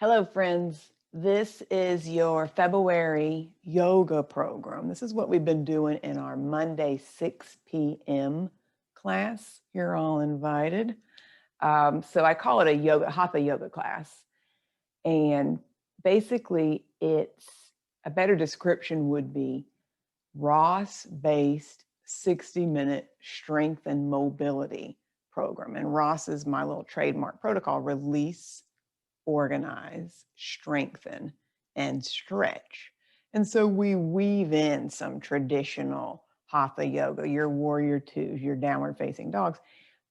Hello, friends. This is your February yoga program. This is what we've been doing in our Monday 6 p.m. class. You're all invited. So I call it a hatha yoga class. And basically, it's a better description would be R.O.S.S-based 60-minute strength and mobility program. And R.O.S.S is my little trademark protocol: release, organize, strengthen, and stretch. And so we weave in some traditional hatha yoga, your warrior twos, your downward facing dogs.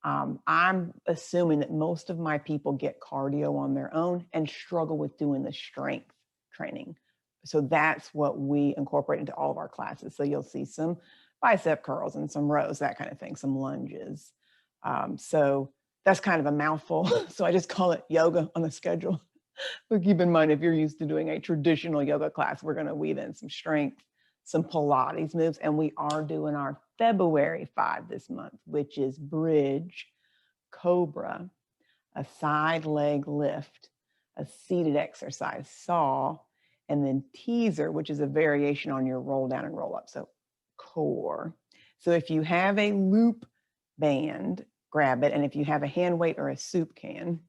I'm assuming that most of my people get cardio on their own and struggle with doing the strength training. So that's what we incorporate into all of our classes. So you'll see some bicep curls and some rows, that kind of thing, some lunges. So that's kind of a mouthful. So I just call it yoga on the schedule. But keep in mind, if you're used to doing a traditional yoga class, we're going to weave in some strength, some Pilates moves, and we are doing our February 5 this month, which is bridge, Cobra, a side leg lift, a seated exercise, saw, and then teaser, which is a variation on your roll down and roll up. So core. So if you have a loop band, grab it. And if you have a hand weight or a soup can.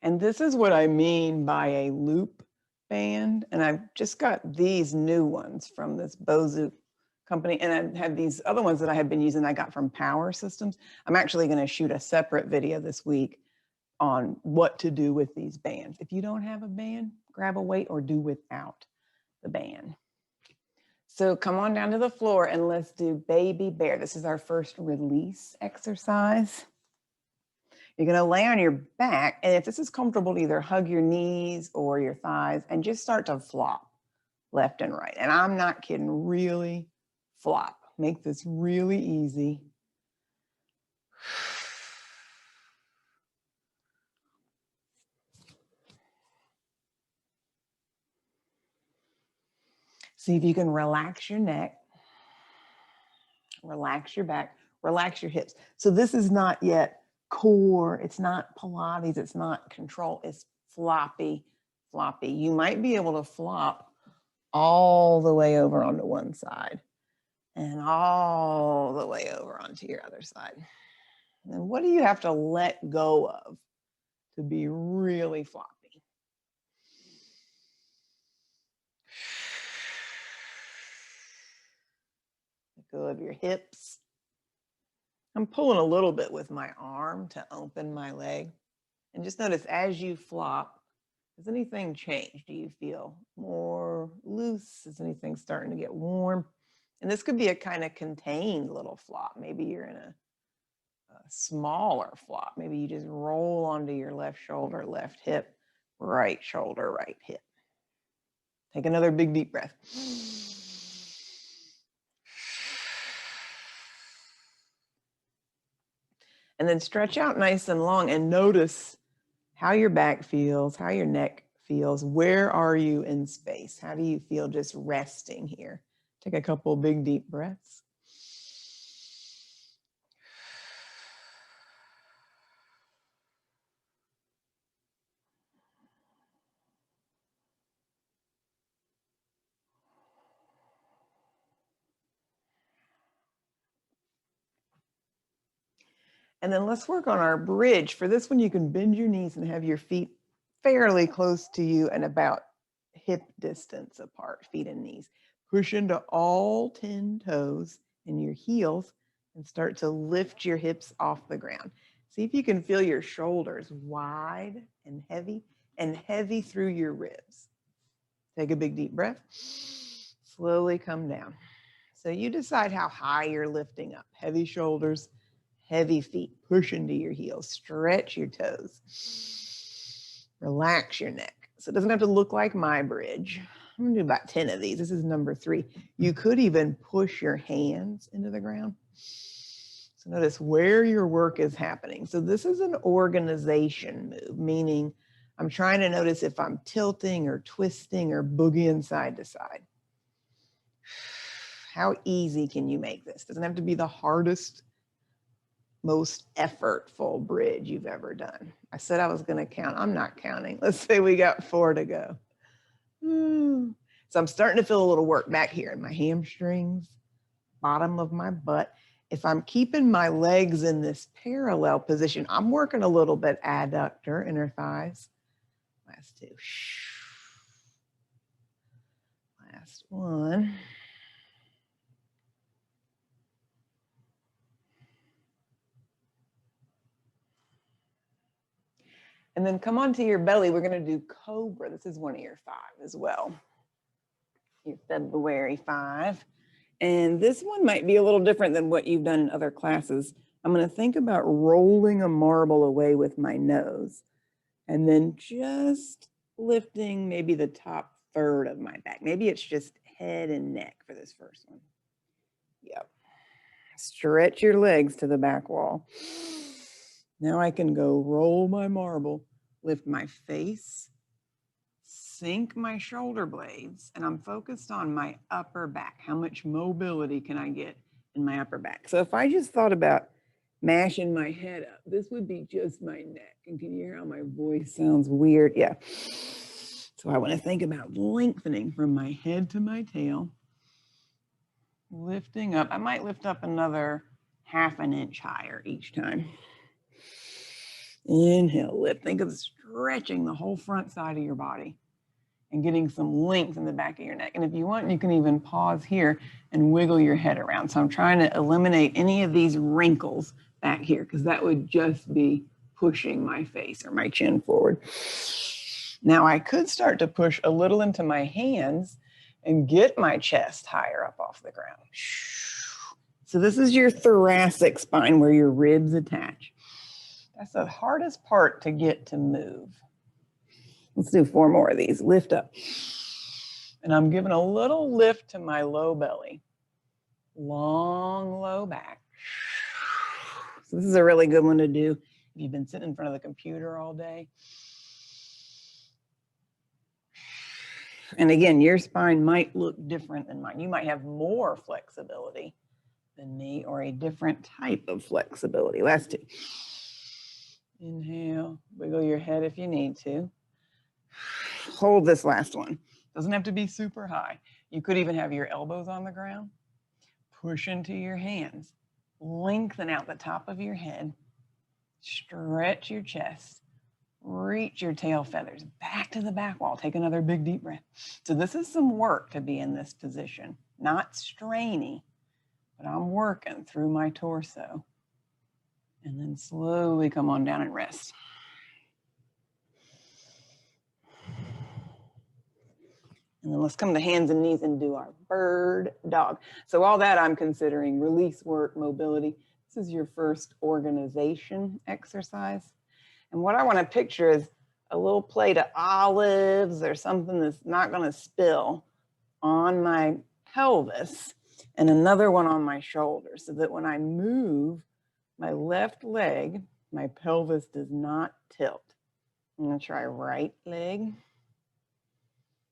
And this is what I mean by a loop band. And I've just got these new ones from this Bozu company. And I have these other ones that I have been using I got from Power Systems. I'm actually going to shoot a separate video this week on what to do with these bands. If you don't have a band, grab a weight or do without the band. So come on down to the floor and let's do baby bear. This is our first release exercise. You're going to lay on your back, and if this is comfortable, either hug your knees or your thighs and just start to flop left and right. And I'm not kidding, really flop. Make this really easy. See if you can relax your neck, relax your back, relax your hips. So this is not yet core, it's not Pilates, it's not control, it's floppy, floppy. You might be able to flop all the way over onto one side and all the way over onto your other side. And what do you have to let go of to be really floppy? Let go of your hips. I'm pulling a little bit with my arm to open my leg. And just notice as you flop, does anything change? Do you feel more loose? Is anything starting to get warm? And this could be a kind of contained little flop. Maybe you're in a smaller flop. Maybe you just roll onto your left shoulder, left hip, right shoulder, right hip. Take another big deep breath. And then stretch out nice and long and notice how your back feels, how your neck feels. Where are you in space? How do you feel just resting here? Take a couple big deep breaths. And then let's work on our bridge. For this one, you can bend your knees and have your feet fairly close to you and about hip distance apart, feet and knees. Push into all 10 toes and your heels and start to lift your hips off the ground. See if you can feel your shoulders wide and heavy through your ribs. Take a big deep breath. Slowly come down. So you decide how high you're lifting up. Heavy shoulders, heavy feet. Push into your heels. Stretch your toes. Relax your neck. So it doesn't have to look like my bridge. I'm going to do about 10 of these. This is number 3. You could even push your hands into the ground. So notice where your work is happening. So this is an organization move, meaning I'm trying to notice if I'm tilting or twisting or boogieing side to side. How easy can you make this? Doesn't have to be the hardest most effortful bridge you've ever done? I said I was going to count. I'm not counting. Let's say we got 4 to go. So I'm starting to feel a little work back here in my hamstrings, bottom of my butt. If I'm keeping my legs in this parallel position, I'm working a little bit adductor, inner thighs. Last 2. Last 1. And then come onto your belly. We're going to do Cobra. This is one of your 5 as well. Your February 5. And this one might be a little different than what you've done in other classes. I'm going to think about rolling a marble away with my nose and then just lifting maybe the top third of my back. Maybe it's just head and neck for this first one. Yep. Stretch your legs to the back wall. Now I can go roll my marble, lift my face, sink my shoulder blades, and I'm focused on my upper back. How much mobility can I get in my upper back? So if I just thought about mashing my head up, this would be just my neck. And can you hear how my voice sounds weird? Yeah. So I want to think about lengthening from my head to my tail, lifting up. I might lift up another 1/2 inch higher each time. Inhale, lift. Think of stretching the whole front side of your body and getting some length in the back of your neck. And if you want, you can even pause here and wiggle your head around. So I'm trying to eliminate any of these wrinkles back here because that would just be pushing my face or my chin forward. Now I could start to push a little into my hands and get my chest higher up off the ground. So this is your thoracic spine where your ribs attach. That's the hardest part to get to move. Let's do 4 more of these. Lift up. And I'm giving a little lift to my low belly. Long, low back. So this is a really good one to do if you've been sitting in front of the computer all day. And again, your spine might look different than mine. You might have more flexibility than me or a different type of flexibility. Last 2. Inhale, wiggle your head if you need to. Hold this last one. Doesn't have to be super high. You could even have your elbows on the ground. Push into your hands. Lengthen out the top of your head. Stretch your chest. Reach your tail feathers back to the back wall. Take another big deep breath. So this is some work to be in this position. Not strainy, but I'm working through my torso. And then slowly come on down and rest. And then let's come to hands and knees and do our bird dog. So all that I'm considering release work, mobility. This is your first organization exercise. And what I want to picture is a little plate of olives or something that's not going to spill on my pelvis and another one on my shoulder so that when I move my left leg, my pelvis does not tilt. I'm going to try right leg.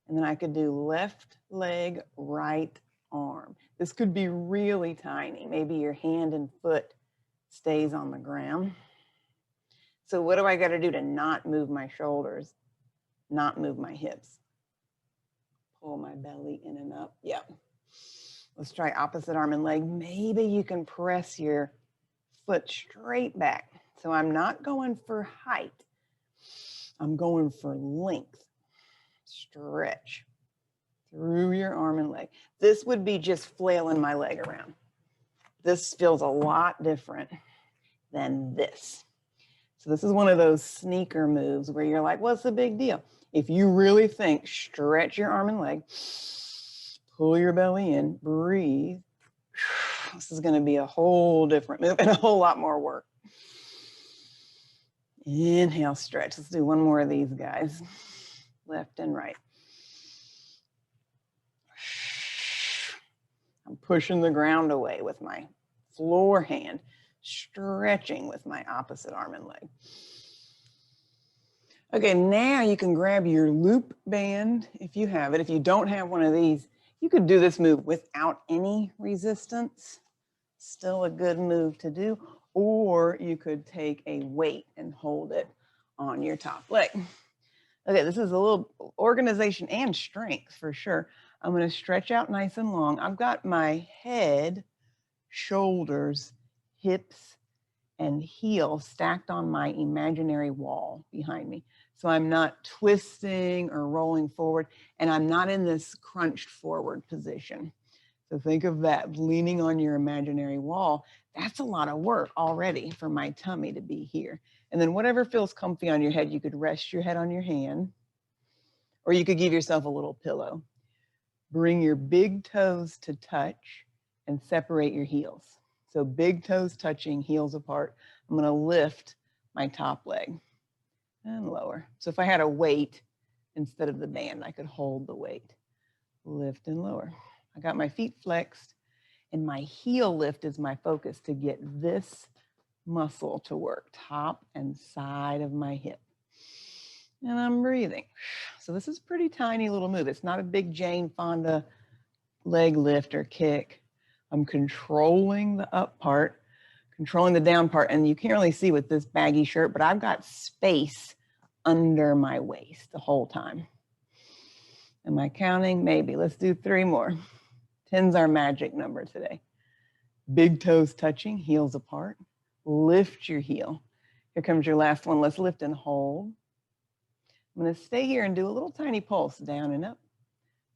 And then I could do left leg, right arm. This could be really tiny. Maybe your hand and foot stays on the ground. So what do I got to do to not move my shoulders, not move my hips? Pull my belly in and up. Yep. Let's try opposite arm and leg. Maybe you can press your foot straight back. So I'm not going for height. I'm going for length. Stretch through your arm and leg. This would be just flailing my leg around. This feels a lot different than this. So this is one of those sneaker moves where you're like, what's the big deal? If you really think, stretch your arm and leg, pull your belly in, breathe. This is going to be a whole different move and a whole lot more work. Inhale, stretch. Let's do one more of these guys. Left and right. I'm pushing the ground away with my floor hand, stretching with my opposite arm and leg. Okay, now you can grab your loop band if you have it. If you don't have one of these, you could do this move without any resistance. Still a good move to do. or you could take a weight and hold it on your top leg. Okay, this is a little organization and strength for sure. I'm going to stretch out nice and long. I've got my head, shoulders, hips, and heel stacked on my imaginary wall behind me. So I'm not twisting or rolling forward, and I'm not in this crunched forward position. So think of that, leaning on your imaginary wall. That's a lot of work already for my tummy to be here. And then whatever feels comfy on your head, you could rest your head on your hand, or you could give yourself a little pillow. Bring your big toes to touch and separate your heels. So big toes touching, heels apart. I'm going to lift my top leg and lower. So if I had a weight instead of the band, I could hold the weight. Lift and lower. I got my feet flexed, and my heel lift is my focus to get this muscle to work, top and side of my hip. And I'm breathing. So this is a pretty tiny little move. It's not a big Jane Fonda leg lift or kick. I'm controlling the up part, controlling the down part. And you can't really see with this baggy shirt, but I've got space under my waist the whole time. Am I counting? Maybe. Let's do 3 more. 10's our magic number today. Big toes touching, heels apart. Lift your heel. Here comes your last one. Let's lift and hold. I'm going to stay here and do a little tiny pulse, down and up,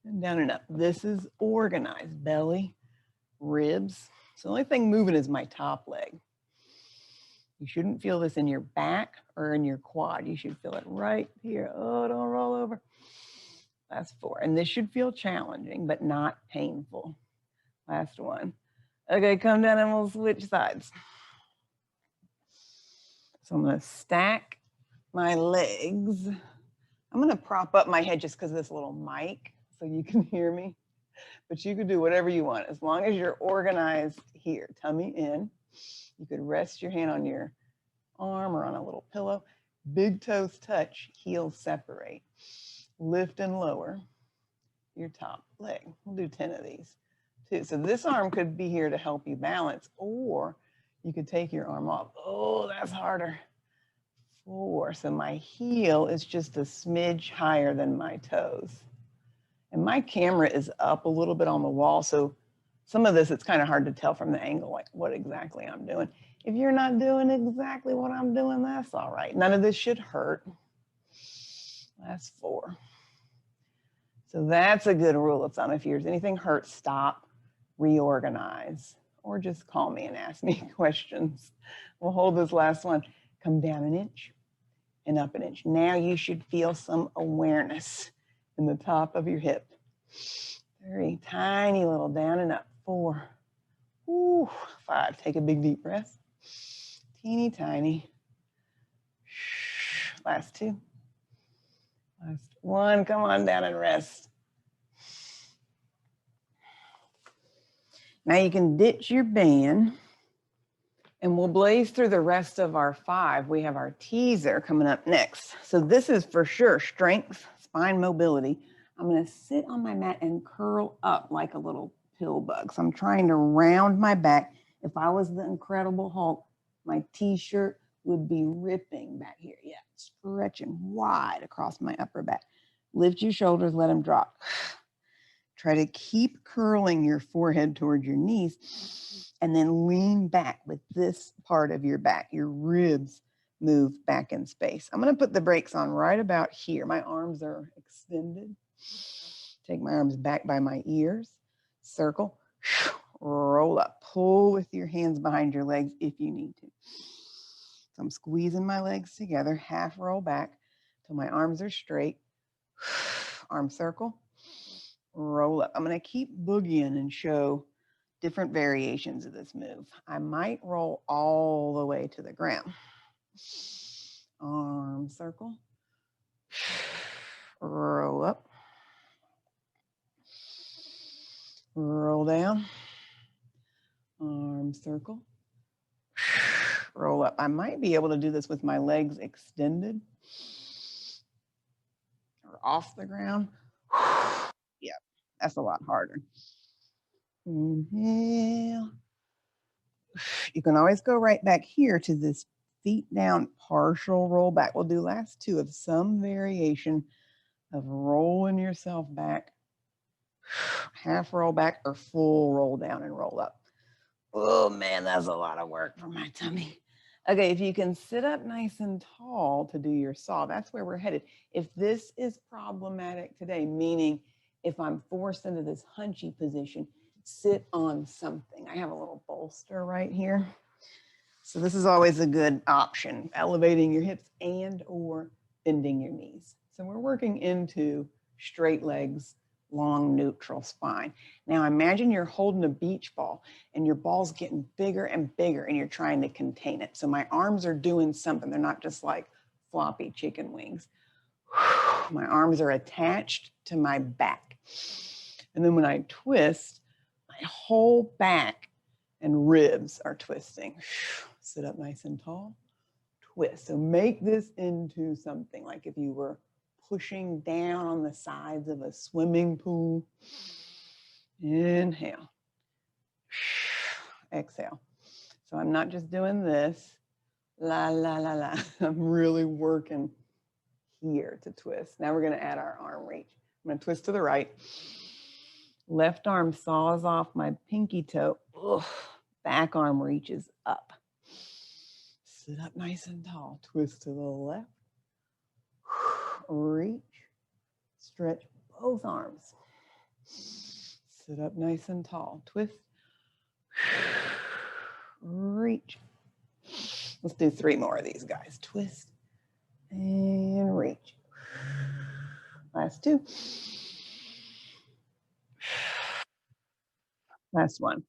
and down and up. This is organized. Belly, ribs. So the only thing moving is my top leg. You shouldn't feel this in your back or in your quad. You should feel it right here. Oh, don't roll over. Last 4. And this should feel challenging, but not painful. Last one. Okay, come down and we'll switch sides. So I'm going to stack my legs. I'm going to prop up my head just because of this little mic so you can hear me. But you could do whatever you want as long as you're organized here. Tummy in. You could rest your hand on your arm or on a little pillow. Big toes touch, heels separate. Lift and lower your top leg. We'll do 10 of these too. So this arm could be here to help you balance, or you could take your arm off. Oh, that's harder. 4. So my heel is just a smidge higher than my toes. And my camera is up a little bit on the wall, so some of this, it's kind of hard to tell from the angle, like what exactly I'm doing. If you're not doing exactly what I'm doing, that's all right. None of this should hurt. Last 4. So that's a good rule of thumb. If anything hurts, stop, reorganize, or just call me and ask me questions. We'll hold this last one. Come down an inch and up an inch. Now you should feel some awareness in the top of your hip. Very tiny little down and up. 4. Ooh, 5. Take a big deep breath. Teeny tiny. Last 2. Last 1. Come on down and rest. Now you can ditch your band and we'll blaze through the rest of our 5. We have our teaser coming up next. So this is for sure strength, spine mobility. I'm going to sit on my mat and curl up like a little pill bug. So I'm trying to round my back. If I was the Incredible Hulk, my t-shirt would be ripping back here. Yeah, stretching wide across my upper back. Lift your shoulders, let them drop. Try to keep curling your forehead towards your knees and then lean back with this part of your back. Your ribs move back in space. I'm going to put the brakes on right about here. My arms are extended. Take my arms back by my ears. Circle. Roll up. Pull with your hands behind your legs if you need to. So I'm squeezing my legs together. Half roll back till my arms are straight. Arm circle. Roll up. I'm going to keep boogieing and show different variations of this move. I might roll all the way to the ground. Arm circle. Roll up. Roll down. Arm circle. Roll up. I might be able to do this with my legs extended or off the ground. Yeah, that's a lot harder. Inhale. You can always go right back here to this feet down partial roll back. We'll do last two of some variation of rolling yourself back, half roll back or full roll down and roll up. Oh man, that's a lot of work for my tummy. Okay, if you can sit up nice and tall to do your saw, that's where we're headed. If this is problematic today, meaning if I'm forced into this hunchy position, sit on something. I have a little bolster right here. So this is always a good option, elevating your hips and or bending your knees. So we're working into straight legs, long neutral spine. Now imagine you're holding a beach ball and your ball's getting bigger and bigger and you're trying to contain it. So my arms are doing something. They're not just like floppy chicken wings. My arms are attached to my back. And then when I twist, my whole back and ribs are twisting. Sit up nice and tall, twist. So make this into something like if you were pushing down on the sides of a swimming pool. Inhale, exhale. So I'm not just doing this, la, la, la, la. I'm really working here to twist. Now we're gonna add our arm reach. I'm gonna twist to the right. Left arm saws off my pinky toe. Ugh. Back arm reaches up. Sit up nice and tall. Twist to the left. Reach. Stretch both arms. Sit up nice and tall. Twist. Reach. Let's do 3 more of these guys. Twist and reach. Last 2. Last one.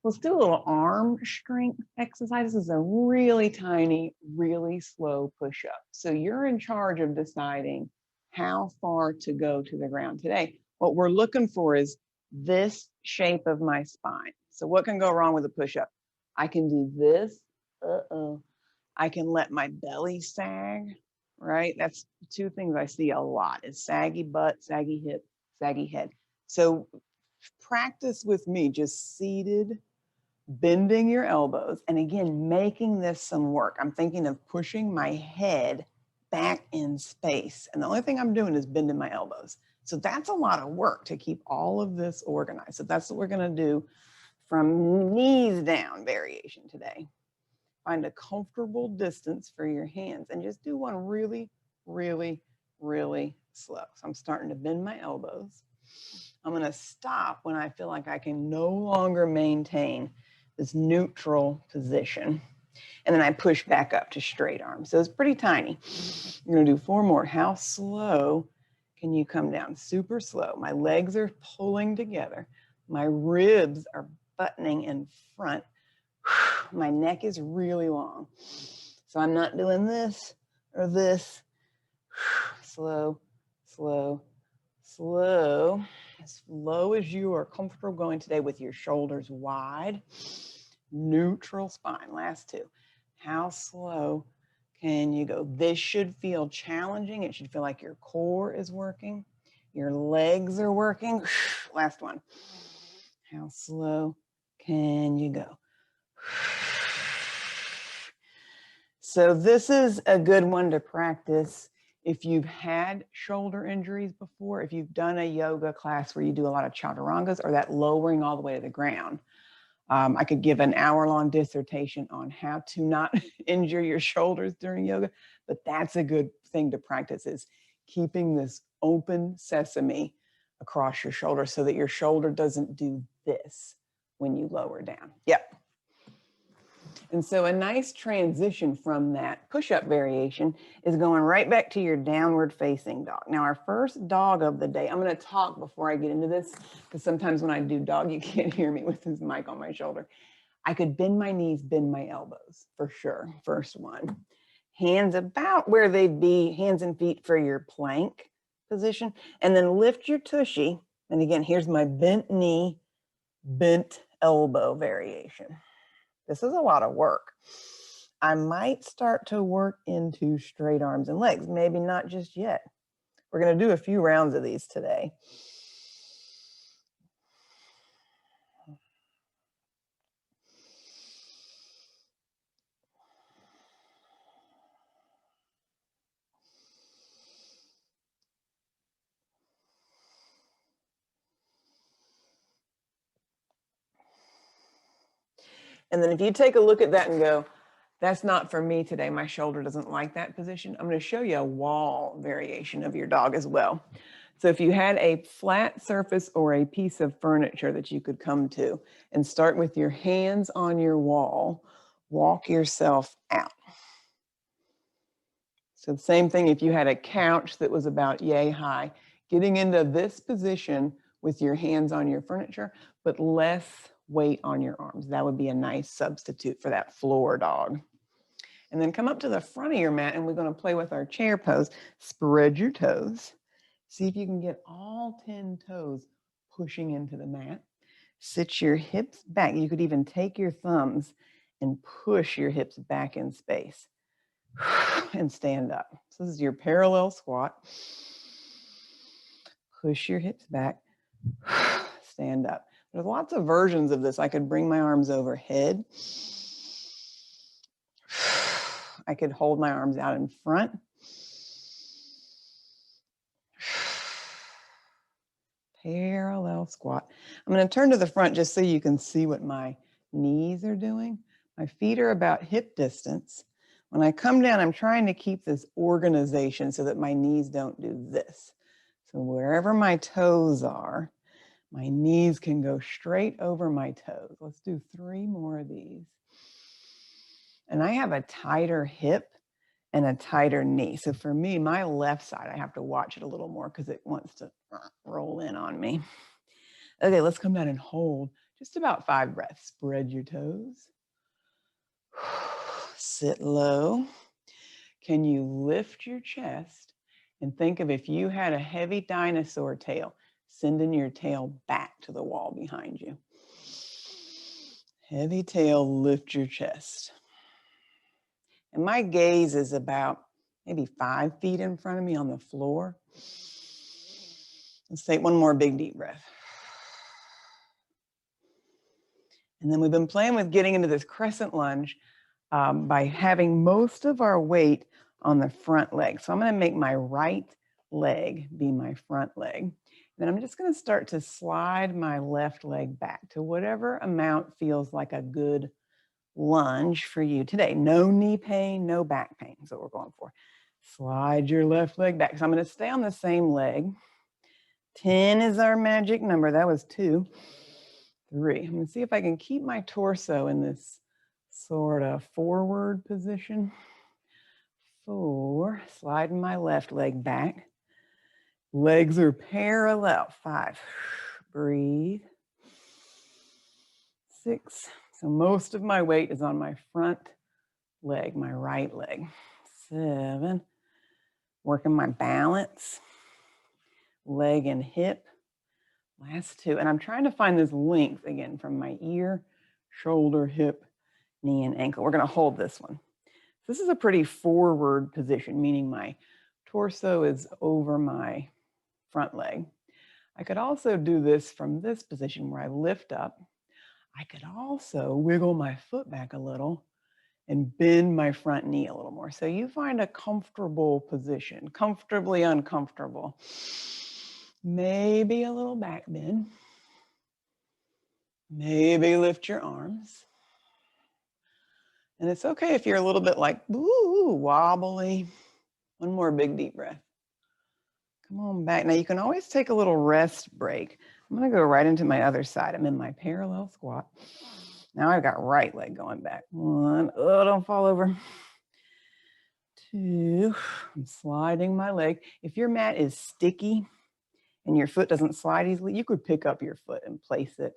Let's do a little arm strength exercise. This is a really tiny, really slow push-up. So you're in charge of deciding how far to go to the ground today. What we're looking for is this shape of my spine. So what can go wrong with a push-up? I can do this. I can let my belly sag, right? That's 2 things I see a lot is saggy butt, saggy hip, saggy head. So practice with me, just seated, bending your elbows, and again, making this some work. I'm thinking of pushing my head back in space. And the only thing I'm doing is bending my elbows. So that's a lot of work to keep all of this organized. So that's what we're gonna do from knees down variation today. Find a comfortable distance for your hands and just do one really, really, really slow. So I'm starting to bend my elbows. I'm gonna stop when I feel like I can no longer maintain this neutral position. And then I push back up to straight arms. So it's pretty tiny. I'm gonna do 4 more. How slow can you come down? Super slow. My legs are pulling together. My ribs are buttoning in front. My neck is really long. So I'm not doing this or this. Slow, slow, slow. As low as you are comfortable going today with your shoulders wide. Neutral spine. Last 2. How slow can you go? This should feel challenging. It should feel like your core is working. Your legs are working. Last one. How slow can you go? So this is a good one to practice if you've had shoulder injuries before, if you've done a yoga class where you do a lot of chaturangas or that lowering all the way to the ground. I could give an hour-long dissertation on how to not injure your shoulders during yoga, but that's a good thing to practice is keeping this open sesame across your shoulder so that your shoulder doesn't do this when you lower down. Yep. And so a nice transition from that push-up variation is going right back to your downward facing dog. Now our first dog of the day, I'm going to talk before I get into this because sometimes when I do dog, you can't hear me with this mic on my shoulder. I could bend my knees, bend my elbows for sure. First one. Hands about where they'd be, hands and feet for your plank position. And then lift your tushy. And again, here's my bent knee, bent elbow variation. This is a lot of work. I might start to work into straight arms and legs, maybe not just yet. We're going to do a few rounds of these today. And then if you take a look at that and go, that's not for me today, my shoulder doesn't like that position, I'm going to show you a wall variation of your dog as well. So if you had a flat surface or a piece of furniture that you could come to and start with your hands on your wall, walk yourself out. So the same thing if you had a couch that was about yay high, getting into this position with your hands on your furniture, but less weight on your arms. That would be a nice substitute for that floor dog. And then come up to the front of your mat and we're going to play with our chair pose. Spread your toes. See if you can get all 10 toes pushing into the mat. Sit your hips back. You could even take your thumbs and push your hips back in space and stand up. So this is your parallel squat. Push your hips back, stand up. There's lots of versions of this. I could bring my arms overhead. I could hold my arms out in front. Parallel squat. I'm going to turn to the front just so you can see what my knees are doing. My feet are about hip distance. When I come down, I'm trying to keep this organization so that my knees don't do this. So wherever my toes are, my knees can go straight over my toes. Let's do 3 more of these. And I have a tighter hip and a tighter knee. So for me, my left side, I have to watch it a little more because it wants to roll in on me. Okay, let's come down and hold just about 5 breaths. Spread your toes. Sit low. Can you lift your chest and think of if you had a heavy dinosaur tail, sending your tail back to the wall behind you. Heavy tail, lift your chest. And my gaze is about maybe 5 feet in front of me on the floor. Let's take one more big deep breath. And then we've been playing with getting into this crescent lunge by having most of our weight on the front leg. So I'm going to make my right leg be my front leg. Then I'm just going to start to slide my left leg back to whatever amount feels like a good lunge for you today. No knee pain, no back pain is what we're going for. Slide your left leg back. So I'm going to stay on the same leg. 10 is our magic number. That was 2. 3. I'm going to see if I can keep my torso in this sort of forward position. 4. Sliding my left leg back. Legs are parallel. 5. Breathe. 6. So most of my weight is on my front leg, my right leg. 7. Working my balance. Leg and hip. Last 2. And I'm trying to find this length again from my ear, shoulder, hip, knee, and ankle. We're going to hold this one. This is a pretty forward position, meaning my torso is over my front leg. I could also do this from this position where I lift up. I could also wiggle my foot back a little and bend my front knee a little more. So you find a comfortable position, comfortably uncomfortable. Maybe a little back bend. Maybe lift your arms. And it's okay if you're a little bit like, ooh, wobbly. One more big deep breath. Come on back. Now you can always take a little rest break. I'm going to go right into my other side. I'm in my parallel squat. Now I've got right leg going back. 1, oh, don't fall over. 2, I'm sliding my leg. If your mat is sticky and your foot doesn't slide easily, you could pick up your foot and place it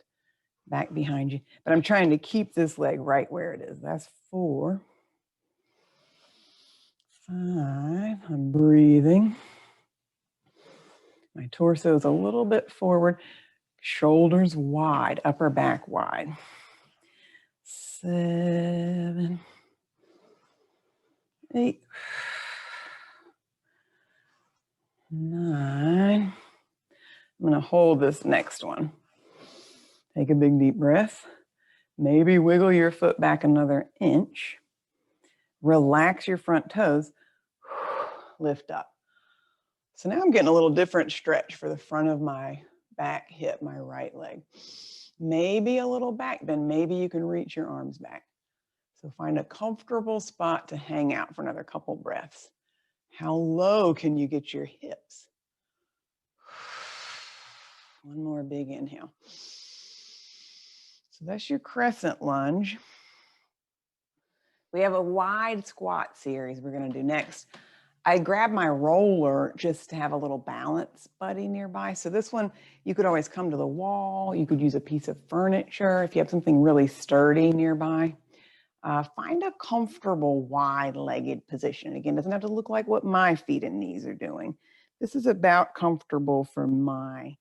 back behind you. But I'm trying to keep this leg right where it is. That's 4. 5, I'm breathing. My torso is a little bit forward, shoulders wide, upper back wide. 7, 8, 9. I'm going to hold this next one. Take a big deep breath. Maybe wiggle your foot back another inch. Relax your front toes. Lift up. So now I'm getting a little different stretch for the front of my back hip, my right leg. Maybe a little back bend. Maybe you can reach your arms back. So find a comfortable spot to hang out for another couple breaths. How low can you get your hips? One more big inhale. So that's your crescent lunge. We have a wide squat series we're going to do next. I grabbed my roller just to have a little balance buddy nearby. So this one, you could always come to the wall. You could use a piece of furniture if you have something really sturdy nearby. Find a comfortable wide-legged position. Again, it doesn't have to look like what my feet and knees are doing. This is about comfortable for my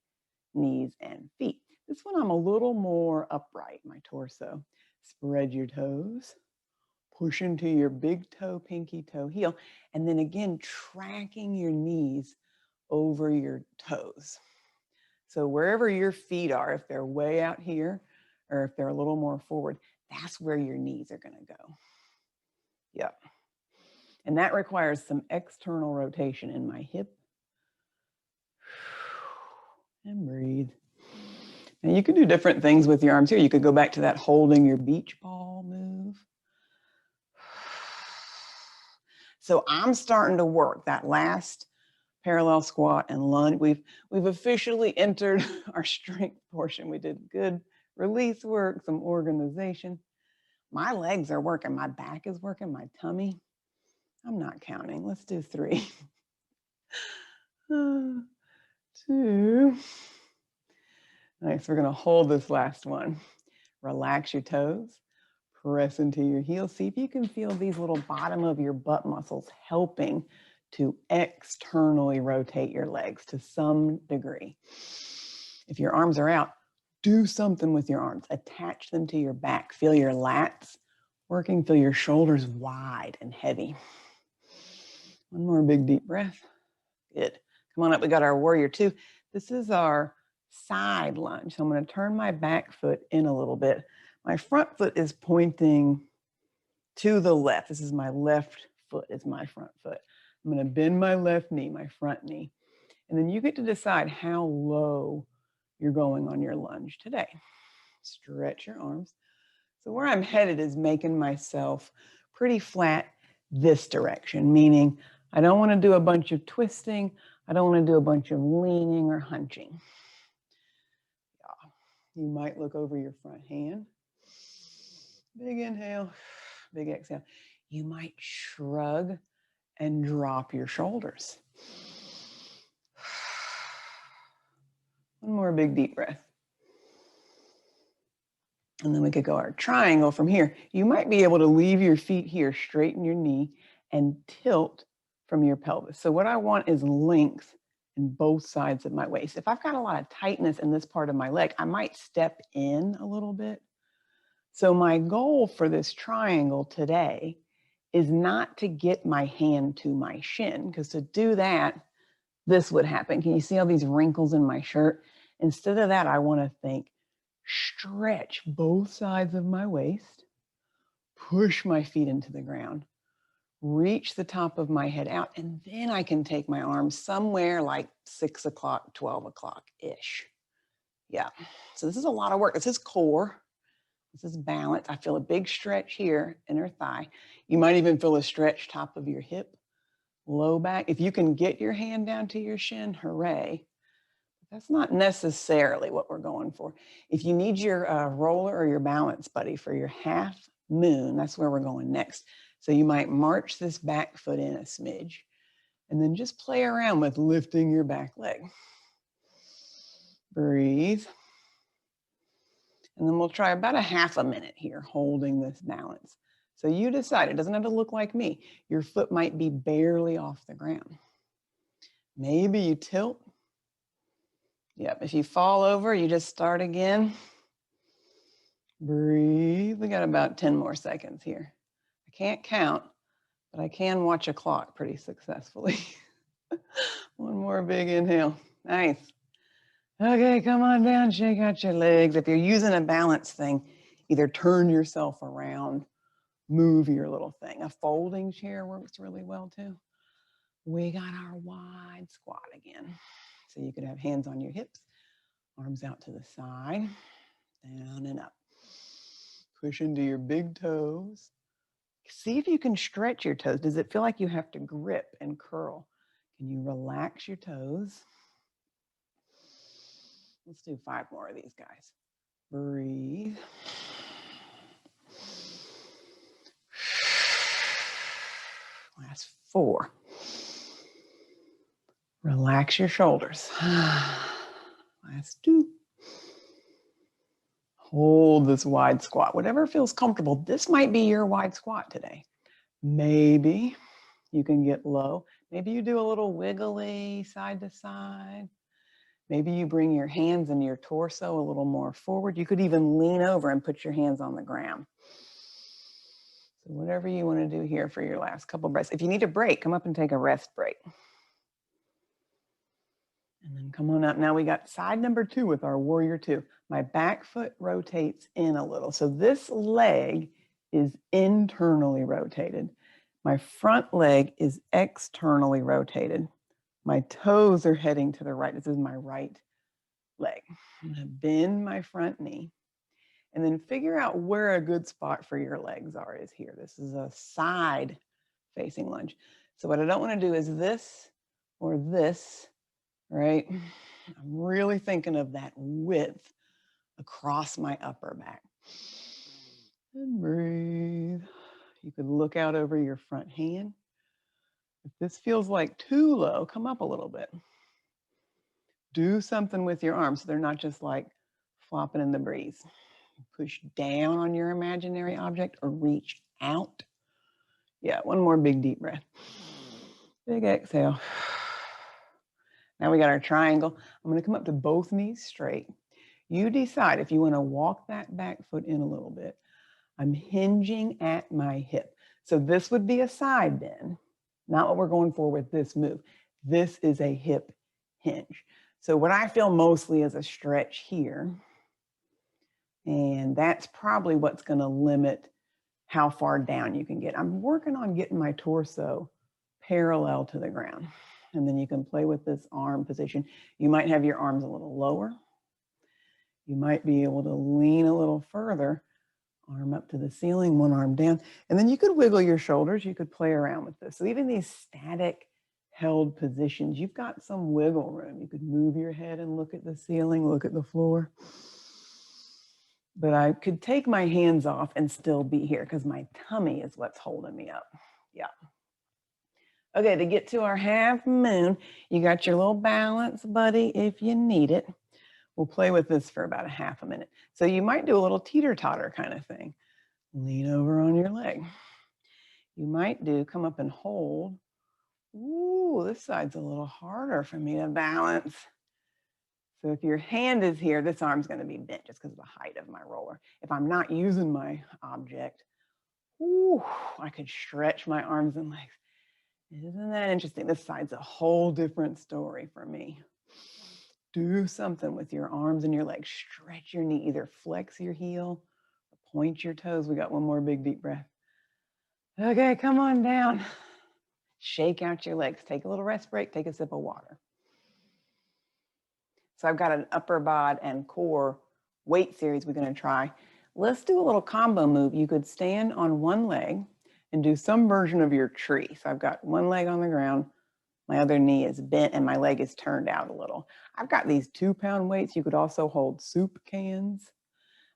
knees and feet. This one, I'm a little more upright, my torso. Spread your toes. Push into your big toe, pinky toe, heel. And then again, tracking your knees over your toes. So wherever your feet are, if they're way out here or if they're a little more forward, that's where your knees are going to go. Yep. And that requires some external rotation in my hip. And breathe. And you could do different things with your arms here. You could go back to that holding your beach ball move. So I'm starting to work that last parallel squat and lunge. We've officially entered our strength portion. We did good release work, some organization. My legs are working. My back is working. My tummy. I'm not counting. Let's do 3. 2. Nice. We're going to hold this last one. Relax your toes. Press into your heels. See if you can feel these little bottom of your butt muscles helping to externally rotate your legs to some degree. If your arms are out, do something with your arms. Attach them to your back. Feel your lats working. Feel your shoulders wide and heavy. One more big deep breath. Good. Come on up. We got our warrior 2. This is our side lunge. So I'm going to turn my back foot in a little bit. My front foot is pointing to the left. This is my left foot, is my front foot. I'm going to bend my left knee, my front knee. And then you get to decide how low you're going on your lunge today. Stretch your arms. So where I'm headed is making myself pretty flat this direction, meaning I don't want to do a bunch of twisting. I don't want to do a bunch of leaning or hunching. You might look over your front hand. Big inhale, big exhale. You might shrug and drop your shoulders. One more big deep breath. And then we could go our triangle from here. You might be able to leave your feet here, straighten your knee, and tilt from your pelvis. So what I want is length in both sides of my waist. If I've got a lot of tightness in this part of my leg, I might step in a little bit. So my goal for this triangle today is not to get my hand to my shin, because to do that, this would happen. Can you see all these wrinkles in my shirt? Instead of that, I want to think, stretch both sides of my waist, push my feet into the ground, reach the top of my head out, and then I can take my arms somewhere like 6 o'clock, 12 o'clock-ish. Yeah, so this is a lot of work. This is core. This is balance. I feel a big stretch here, inner thigh. You might even feel a stretch top of your hip, low back. If you can get your hand down to your shin, hooray. That's not necessarily what we're going for. If you need your roller or your balance buddy for your half moon, that's where we're going next. So you might march this back foot in a smidge and then just play around with lifting your back leg. Breathe. And then we'll try about a half a minute here, holding this balance. So you decide, it doesn't have to look like me. Your foot might be barely off the ground. Maybe you tilt. Yep, if you fall over, you just start again. Breathe. We got about 10 more seconds here. I can't count, but I can watch a clock pretty successfully. One more big inhale. Nice. Okay, come on down, shake out your legs. If you're using a balance thing, either turn yourself around, move your little thing. A folding chair works really well too. We got our wide squat again. So you could have hands on your hips, arms out to the side, down and up. Push into your big toes. See if you can stretch your toes. Does it feel like you have to grip and curl? Can you relax your toes? Let's do 5 more of these guys. Breathe. Last 4. Relax your shoulders. Last 2. Hold this wide squat. Whatever feels comfortable. This might be your wide squat today. Maybe you can get low. Maybe you do a little wiggly side to side. Maybe you bring your hands and your torso a little more forward. You could even lean over and put your hands on the ground. So whatever you want to do here for your last couple breaths. If you need a break, come up and take a rest break. And then come on up. Now we got side number 2 with our warrior 2. My back foot rotates in a little. So this leg is internally rotated. My front leg is externally rotated. My toes are heading to the right. This is my right leg. I'm going to bend my front knee and then figure out where a good spot for your legs is here. This is a side facing lunge. So what I don't want to do is this or this, right? I'm really thinking of that width across my upper back. And breathe. You could look out over your front hand. If this feels like too low, come up a little bit. Do something with your arms so they're not just like flopping in the breeze. Push down on your imaginary object or reach out. Yeah, one more big deep breath. Big exhale. Now we got our triangle. I'm going to come up to both knees straight. You decide if you want to walk that back foot in a little bit. I'm hinging at my hip. So this would be a side bend, not what we're going for with this move. This is a hip hinge. So what I feel mostly is a stretch here. And that's probably what's going to limit how far down you can get. I'm working on getting my torso parallel to the ground. And then you can play with this arm position. You might have your arms a little lower. You might be able to lean a little further, arm up to the ceiling, one arm down. And then you could wiggle your shoulders. You could play around with this. So even these static held positions, you've got some wiggle room. You could move your head and look at the ceiling, look at the floor. But I could take my hands off and still be here because my tummy is what's holding me up. Yeah. Okay, to get to our half moon, you got your little balance buddy if you need it. We'll play with this for about a half a minute. So you might do a little teeter-totter kind of thing. Lean over on your leg. You might come up and hold. Ooh, this side's a little harder for me to balance. So if your hand is here, this arm's going to be bent just because of the height of my roller. If I'm not using my object, ooh, I could stretch my arms and legs. Isn't that interesting? This side's a whole different story for me. Do something with your arms and your legs. Stretch your knee. Either flex your heel or point your toes. We got one more big deep breath. Okay, come on down. Shake out your legs. Take a little rest break. Take a sip of water. So I've got an upper bod and core weight series we're going to try. Let's do a little combo move. You could stand on one leg and do some version of your tree. So I've got one leg on the ground, my other knee is bent, and my leg is turned out a little. I've got these 2-pound weights. You could also hold soup cans.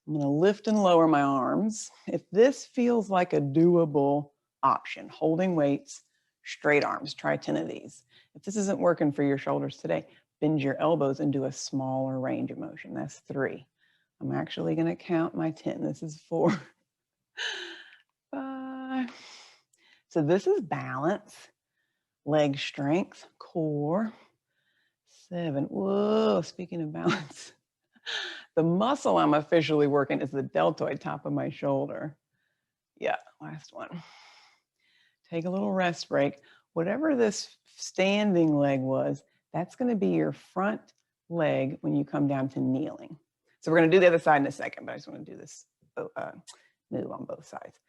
I'm going to lift and lower my arms. If this feels like a doable option, holding weights, straight arms, try 10 of these. If this isn't working for your shoulders today, bend your elbows and do a smaller range of motion. That's 3. I'm actually going to count my 10. This is 4, 5. So this is balance, leg strength, core. 7. Whoa, speaking of balance, the muscle I'm officially working is the deltoid, top of my shoulder. Yeah, last one. Take a little rest break. Whatever this standing leg was, That's going to be your front leg when you come down to kneeling. So we're going to do the other side in a second, but I just want to do this move on both sides.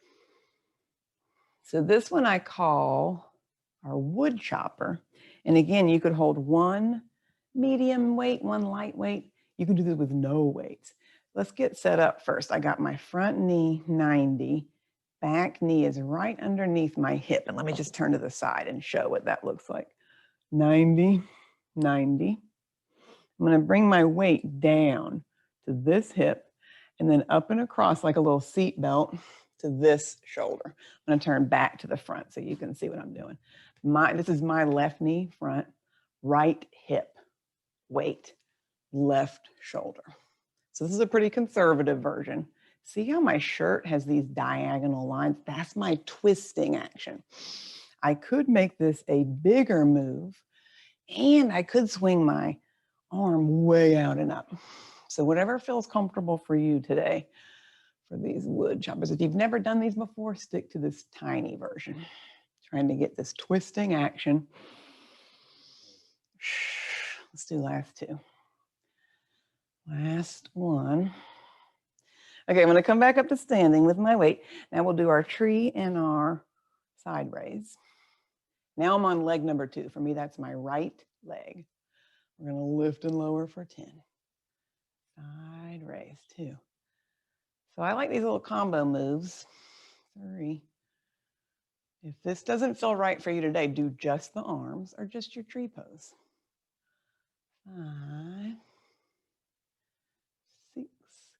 So this one I call our wood chopper. And again, you could hold one medium weight, one light weight. You can do this with no weights. Let's get set up first. I got my front knee 90. Back knee is right underneath my hip. And let me just turn to the side and show what that looks like. 90, 90. I'm going to bring my weight down to this hip and then up and across like a little seat belt to this shoulder. I'm going to turn back to the front so you can see what I'm doing. This is my left knee front, right hip, weight, left shoulder. So this is a pretty conservative version. See how my shirt has these diagonal lines? That's my twisting action. I could make this a bigger move, and I could swing my arm way out and up. So whatever feels comfortable for you today for these wood choppers. If you've never done these before, stick to this tiny version. Trying to get this twisting action. Let's do last two. Last one. Okay, I'm going to come back up to standing with my weight. Now we'll do our tree and our side raise. Now I'm on leg number 2. For me, that's my right leg. We're going to lift and lower for 10. Side raise, 2. So I like these little combo moves. 3. If this doesn't feel right for you today, do just the arms or just your tree pose. 5. 6.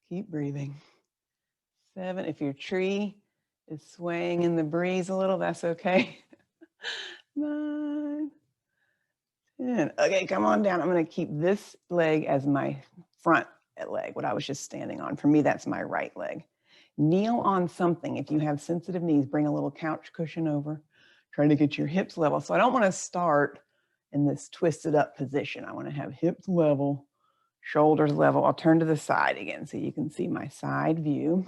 Keep breathing. 7. If your tree is swaying in the breeze a little, that's okay. 9. 10. Okay, come on down. I'm going to keep this leg as my front leg, what I was just standing on. For me, that's my right leg. Kneel on something. If you have sensitive knees, bring a little couch cushion over. Try to get your hips level. So I don't want to start in this twisted up position. I want to have hips level, shoulders level. I'll turn to the side again so you can see my side view.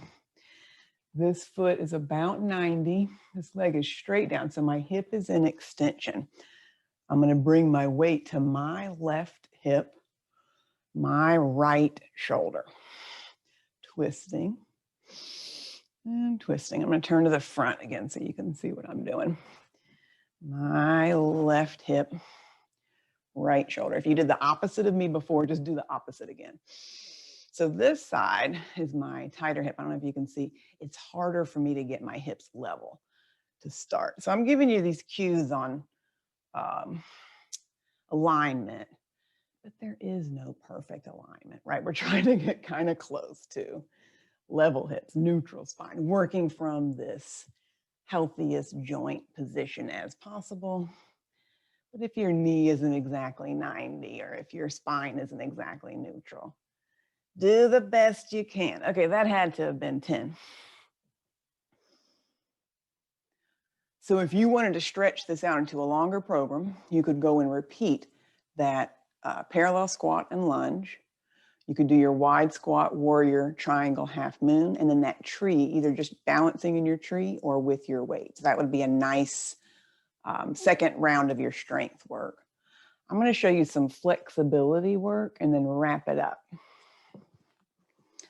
This foot is about 90. This leg is straight down, so my hip is in extension. I'm going to bring my weight to my left hip, my right shoulder. Twisting and twisting. I'm going to turn to the front again so you can see what I'm doing. My left hip, right shoulder. If you did the opposite of me before, just do the opposite again. So this side is my tighter hip. I don't know if you can see. It's harder for me to get my hips level to start. So I'm giving you these cues on alignment, but there is no perfect alignment, right? We're trying to get kind of close to level hips, neutral spine, working from this healthiest joint position as possible. But if your knee isn't exactly 90 or if your spine isn't exactly neutral, do the best you can. Okay, that had to have been 10. So if you wanted to stretch this out into a longer program, you could go and repeat that parallel squat and lunge. You could do your wide squat, warrior, triangle, half moon, and then that tree, either just balancing in your tree or with your weight. So that would be a nice second round of your strength work. I'm going to show you some flexibility work and then wrap it up.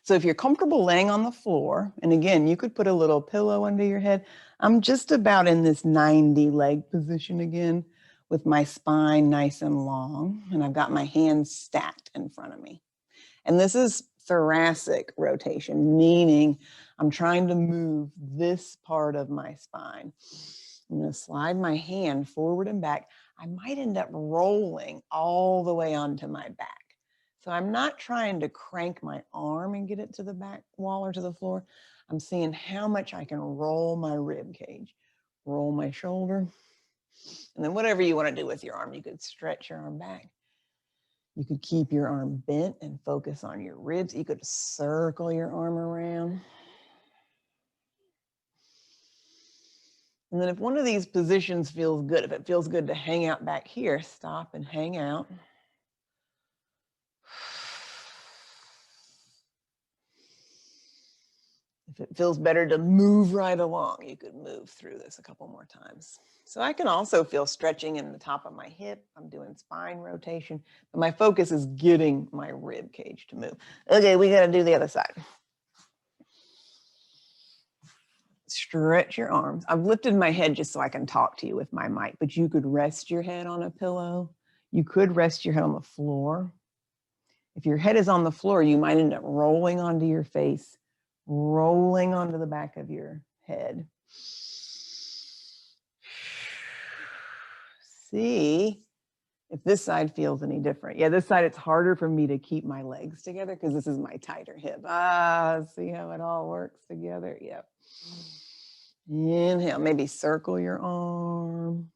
So if you're comfortable laying on the floor, and again, you could put a little pillow under your head. I'm just about in this 90 leg position again with my spine nice and long, and I've got my hands stacked in front of me. And this is thoracic rotation, meaning I'm trying to move this part of my spine. I'm going to slide my hand forward and back. I might end up rolling all the way onto my back. So I'm not trying to crank my arm and get it to the back wall or to the floor. I'm seeing how much I can roll my rib cage, roll my shoulder. And then whatever you want to do with your arm, you could stretch your arm back. You could keep your arm bent and focus on your ribs. You could circle your arm around. And then if one of these positions feels good, if it feels good to hang out back here, stop and hang out. If it feels better to move right along, you could move through this a couple more times. So I can also feel stretching in the top of my hip. I'm doing spine rotation, but my focus is getting my rib cage to move. Okay, we got to do the other side. Stretch your arms. I've lifted my head just so I can talk to you with my mic, but you could rest your head on a pillow. You could rest your head on the floor. If your head is on the floor, you might end up rolling onto your face, rolling onto the back of your head. See if this side feels any different. Yeah, this side, it's harder for me to keep my legs together because this is my tighter hip. See how it all works together? Yep. Inhale, maybe circle your arm.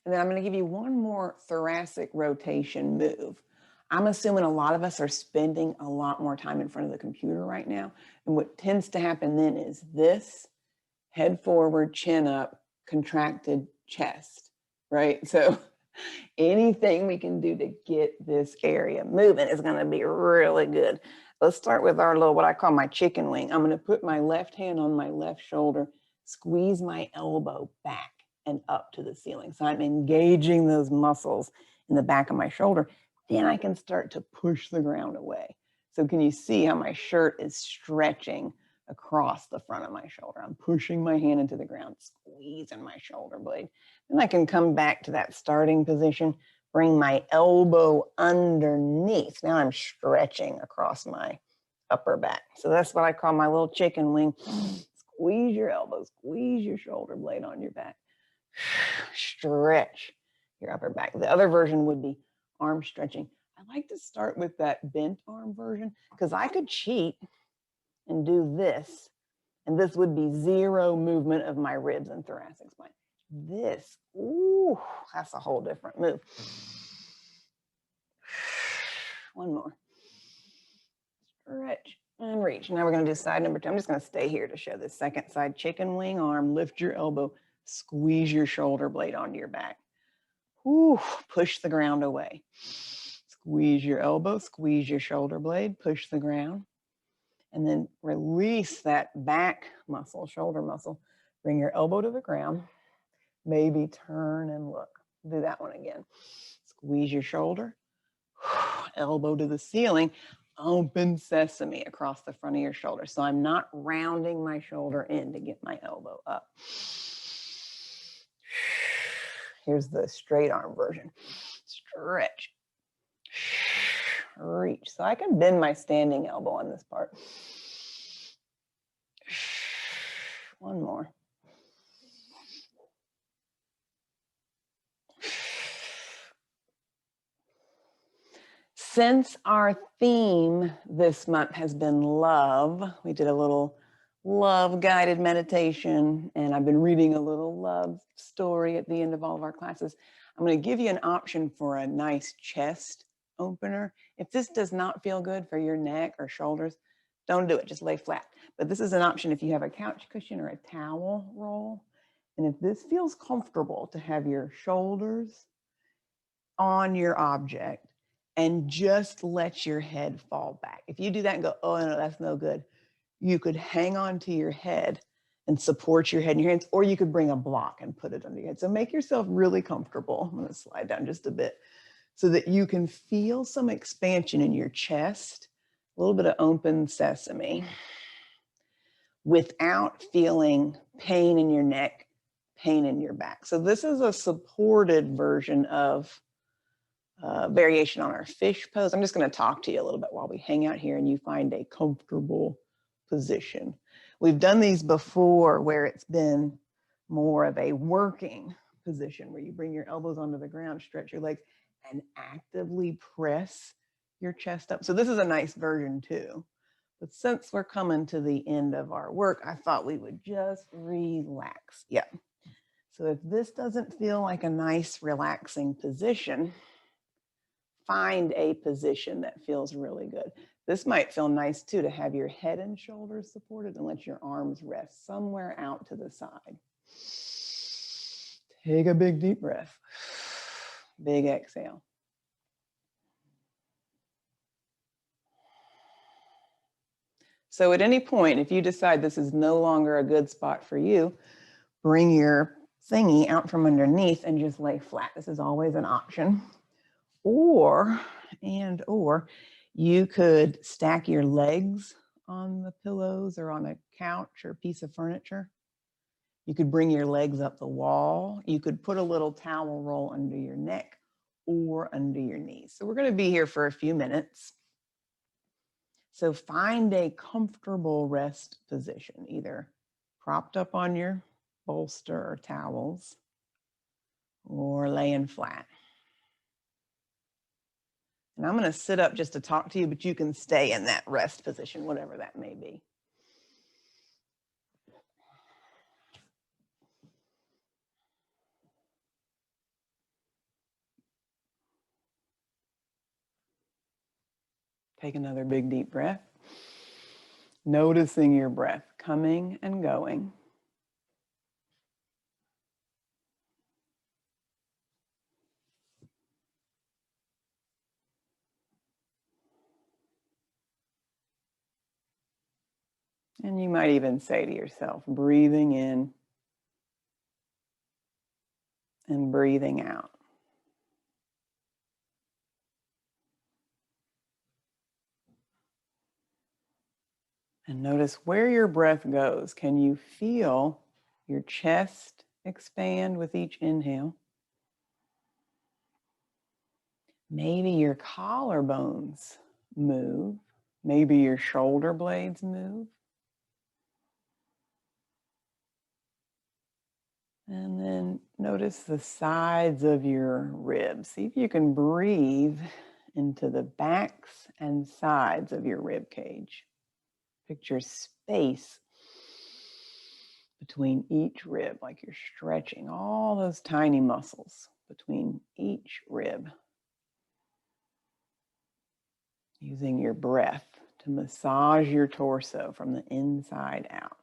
And then I'm going to give you one more thoracic rotation move. I'm assuming a lot of us are spending a lot more time in front of the computer right now. And what tends to happen then is this, head forward, chin up, contracted chest, right? So anything we can do to get this area moving is going to be really good. Let's start with our little, what I call my chicken wing. I'm going to put my left hand on my left shoulder, squeeze my elbow back and up to the ceiling. So I'm engaging those muscles in the back of my shoulder. Then I can start to push the ground away. So can you see how my shirt is stretching across the front of my shoulder? I'm pushing my hand into the ground, squeezing my shoulder blade. Then I can come back to that starting position, bring my elbow underneath. Now I'm stretching across my upper back. So that's what I call my little chicken wing. Squeeze your elbow, squeeze your shoulder blade on your back. Stretch your upper back. The other version would be arm stretching. I like to start with that bent arm version because I could cheat and do this, and this would be zero movement of my ribs and thoracic spine. This, ooh, that's a whole different move. One more. Stretch and reach. Now we're going to do side number 2. I'm just going to stay here to show this second side. Chicken wing arm, lift your elbow, squeeze your shoulder blade onto your back. Ooh, push the ground away. Squeeze your elbow, squeeze your shoulder blade, push the ground. And then release that back muscle, shoulder muscle. Bring your elbow to the ground. Maybe turn and look. Do that one again. Squeeze your shoulder. Elbow to the ceiling. Open sesame across the front of your shoulder. So I'm not rounding my shoulder in to get my elbow up. Here's the straight arm version. Stretch. Reach. So I can bend my standing elbow on this part. One more. Since our theme this month has been love, we did a little love guided meditation, and I've been reading a little love story at the end of all of our classes. I'm going to give you an option for a nice chest opener. If this does not feel good for your neck or shoulders, don't do it. Just lay flat. But this is an option if you have a couch cushion or a towel roll. And if this feels comfortable to have your shoulders on your object and just let your head fall back. If you do that and go, oh, no, that's no good, you could hang on to your head and support your head in your hands, or you could bring a block and put it under your head. So make yourself really comfortable. I'm going to slide down just a bit so that you can feel some expansion in your chest, a little bit of open sesame, without feeling pain in your neck, pain in your back. So this is a supported version of variation on our fish pose. I'm just going to talk to you a little bit while we hang out here and you find a comfortable position. We've done these before where it's been more of a working position where you bring your elbows onto the ground, stretch your legs, and actively press your chest up. So this is a nice version too. But since we're coming to the end of our work, I thought we would just relax. Yeah. So if this doesn't feel like a nice, relaxing position, find a position that feels really good. This might feel nice too, to have your head and shoulders supported and let your arms rest somewhere out to the side. Take a big deep breath. Big exhale. So at any point, if you decide this is no longer a good spot for you, bring your thingy out from underneath and just lay flat. This is always an option. Or you could stack your legs on the pillows or on a couch or piece of furniture. You could bring your legs up the wall. You could put a little towel roll under your neck or under your knees. So we're going to be here for a few minutes. So find a comfortable rest position, either propped up on your bolster or towels or laying flat. And I'm going to sit up just to talk to you, but you can stay in that rest position, whatever that may be. Take another big deep breath. Noticing your breath coming and going. And you might even say to yourself, breathing in and breathing out. And notice where your breath goes. Can you feel your chest expand with each inhale? Maybe your collarbones move. Maybe your shoulder blades move. And then notice the sides of your ribs. See if you can breathe into the backs and sides of your rib cage. Picture space between each rib, like you're stretching all those tiny muscles between each rib. Using your breath to massage your torso from the inside out.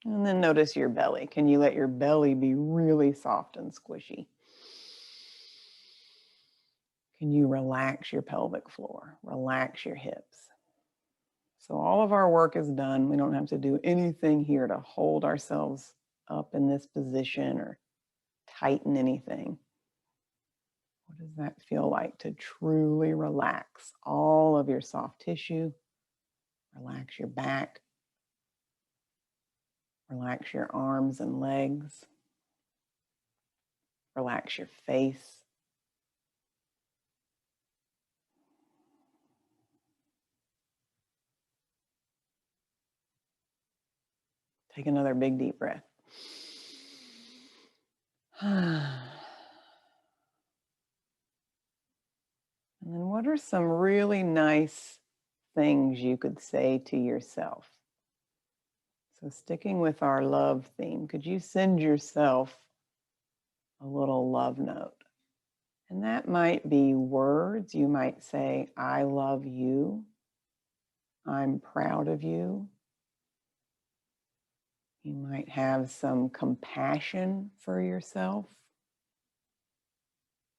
And then notice your belly. Can you let your belly be really soft and squishy? Can you relax your pelvic floor? Relax your hips? So all of our work is done. We don't have to do anything here to hold ourselves up in this position or tighten anything. What does that feel like to truly relax all of your soft tissue? Relax your back. Relax your arms and legs. Relax your face. Take another big deep breath. And then what are some really nice things you could say to yourself? So sticking with our love theme, could you send yourself a little love note? And that might be words. You might say, I love you. I'm proud of you. You might have some compassion for yourself,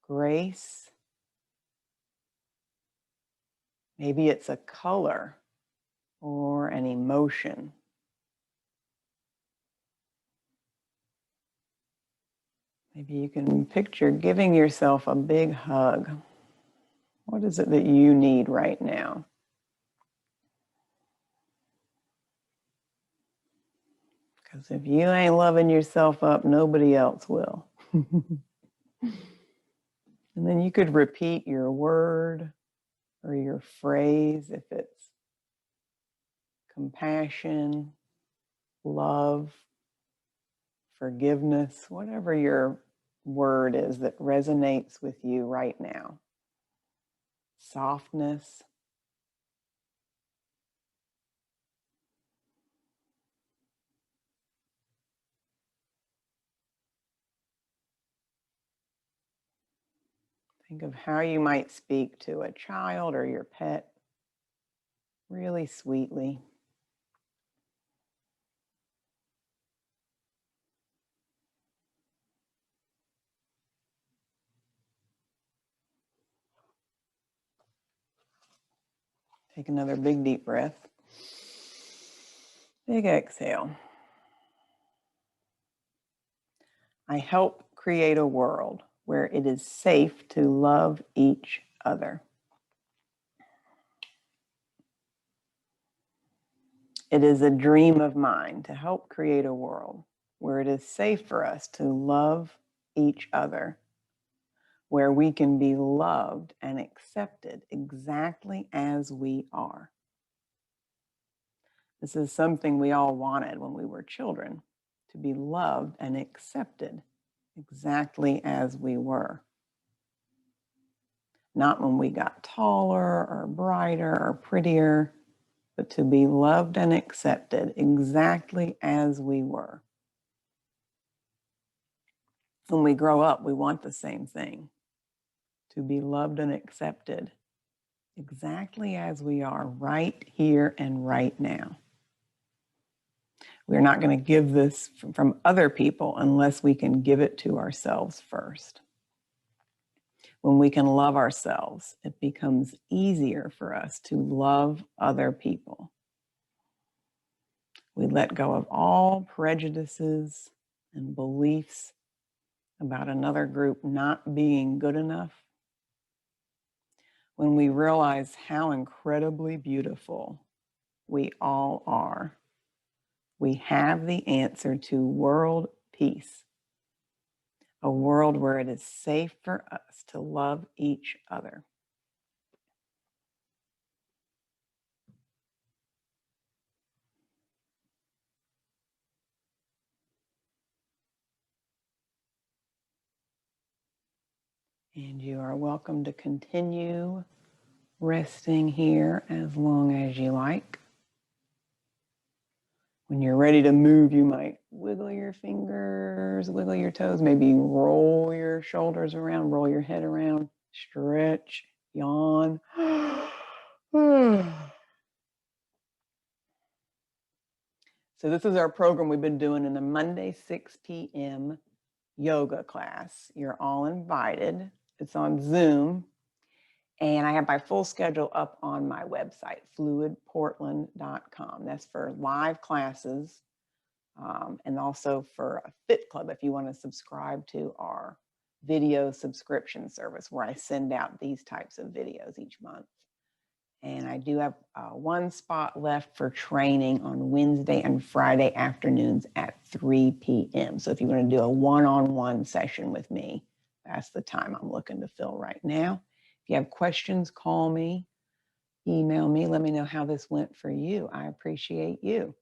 grace. Maybe it's a color or an emotion. Maybe you can picture giving yourself a big hug. What is it that you need right now? Because if you ain't loving yourself up, nobody else will. And then you could repeat your word or your phrase if it's compassion, love, forgiveness, whatever your word is that resonates with you right now. Softness. Think of how you might speak to a child or your pet really sweetly. Take another big deep breath. Big exhale. I help create a world where it is safe to love each other. It is a dream of mine to help create a world where it is safe for us to love each other, where we can be loved and accepted exactly as we are. This is something we all wanted when we were children, to be loved and accepted exactly as we were. Not when we got taller or brighter or prettier, but to be loved and accepted exactly as we were. When we grow up, we want the same thing, to be loved and accepted exactly as we are right here and right now. We're not going to give this from other people unless we can give it to ourselves first. When we can love ourselves, it becomes easier for us to love other people. We let go of all prejudices and beliefs about another group not being good enough. When we realize how incredibly beautiful we all are, we have the answer to world peace, a world where it is safe for us to love each other. And you are welcome to continue resting here as long as you like. When you're ready to move, you might wiggle your fingers, wiggle your toes, maybe roll your shoulders around, roll your head around, stretch, yawn. So this is our program we've been doing in the Monday 6 p.m. yoga class. You're all invited. It's on Zoom. And I have my full schedule up on my website, fluidportland.com. That's for live classes and also for a Fit Club if you want to subscribe to our video subscription service where I send out these types of videos each month. And I do have one spot left for training on Wednesday and Friday afternoons at 3 p.m. So if you want to do a one-on-one session with me, that's the time I'm looking to fill right now. If you have questions, call me, email me, let me know how this went for you. I appreciate you.